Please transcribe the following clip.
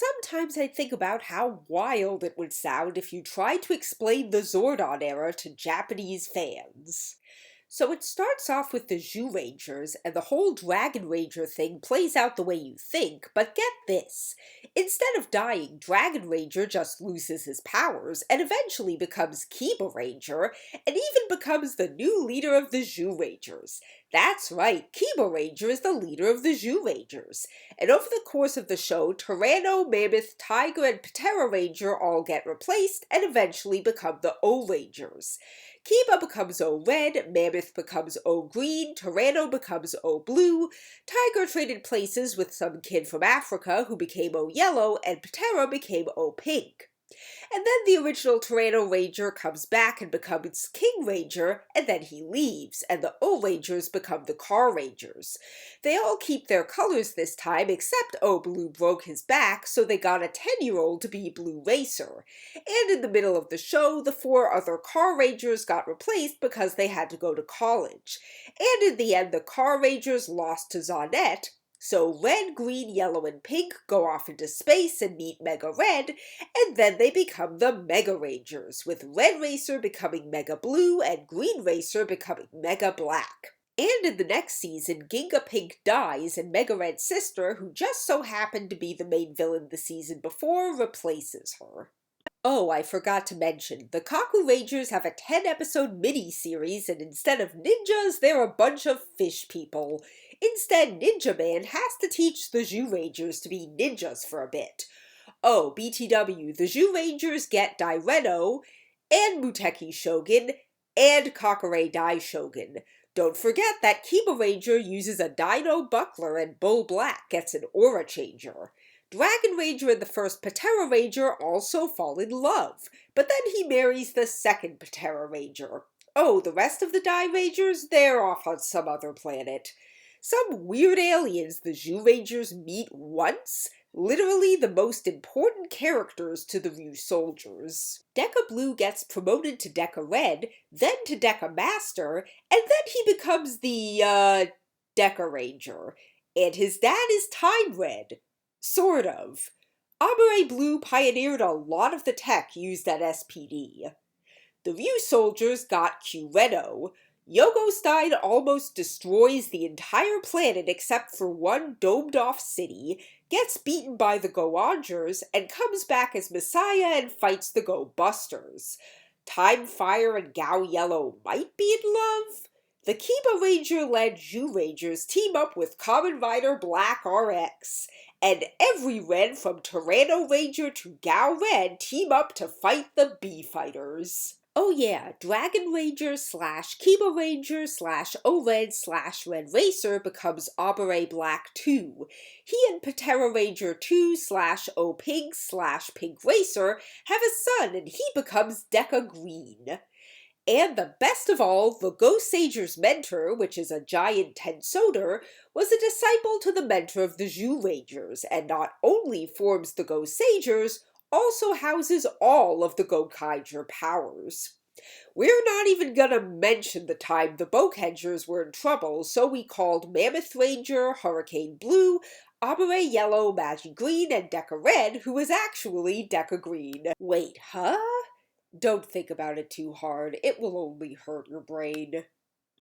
Sometimes I think about how wild it would sound if you tried to explain the Zordon era to Japanese fans. So it starts off with the Zhu Rangers, and the whole Dragon Ranger thing plays out the way you think, but get this. Instead of dying, Dragon Ranger just loses his powers and eventually becomes Kiba Ranger, and even becomes the new leader of the Zhu Rangers. That's right, Kiba Ranger is the leader of the Zhu Rangers. And over the course of the show, Tyranno, Mammoth, Tiger, and Patera Ranger all get replaced and eventually become the O Rangers. Kiba becomes O Red, Mammoth becomes O Green, Tyranno becomes O Blue, Tiger traded places with some kid from Africa who became O Yellow, and Patera became O Pink. And then the original Tyranno Ranger comes back and becomes King Ranger, and then he leaves, and the O Rangers become the Car Rangers. They all keep their colors this time, except O Blue broke his back, so they got a 10-year-old to be Blue Racer. And in the middle of the show, the 4 other Car Rangers got replaced because they had to go to college. And in the end, the Car Rangers lost to Zonette, so Red, Green, Yellow, and Pink go off into space and meet Mega Red, and then they become the Mega Rangers, with Red Racer becoming Mega Blue and Green Racer becoming Mega Black. And in the next season, Ginga Pink dies and Mega Red's sister, who just so happened to be the main villain the season before, replaces her. Oh, I forgot to mention, the Kaku Rangers have a 10-episode mini-series, and instead of ninjas, they're a bunch of fish people. Instead, Ninja Man has to teach the Zhu Rangers to be ninjas for a bit. Oh, BTW, the Zhu Rangers get Daireno, and Muteki Shogun, and Kakare Dai Shogun. Don't forget that Kiba Ranger uses a Dino Buckler, and Bull Black gets an Aura Changer. Dragon Ranger and the first Patera Ranger also fall in love, but then he marries the second Patera Ranger. Oh, the rest of the Dai Rangers, they're off on some other planet. Some weird aliens the Zhu Rangers meet once? Literally the most important characters to the Ryu soldiers. Deca Blue gets promoted to Deca Red, then to Deca Master, and then he becomes the, Deca Ranger. And his dad is Time Red. Sort of. Amare Blue pioneered a lot of the tech used at SPD. The Ryu soldiers got Q-Reno. Yogo-Stein almost destroys the entire planet except for one domed-off city, gets beaten by the Go-Ongers, and comes back as Messiah and fights the Go-Busters. Time Fire and Gao Yellow might be in love? The Kiba Ranger-led Zhu Rangers team up with Kamen Rider Black RX, and every Red from Tyranno Ranger to Gao Red team up to fight the B-Fighters. Oh yeah, Dragon Ranger slash Kiba Ranger slash O-Red slash Red Racer becomes Obere Black 2. He and Patera Ranger 2 slash O-Pink slash Pink Racer have a son and he becomes Deca Green. And the best of all, the Go-Sager's mentor, which is a giant Tensoder, was a disciple to the mentor of the Zhu Rangers, and not only forms the Go-Sagers, also houses all of the Gokaiger powers. We're not even gonna mention the time the Bokengers were in trouble, so we called Mammoth Ranger, Hurricane Blue, Abare Yellow, Magi Green, and Deca Red, who was actually Deca Green. Wait, huh? Don't think about it too hard, it will only hurt your brain.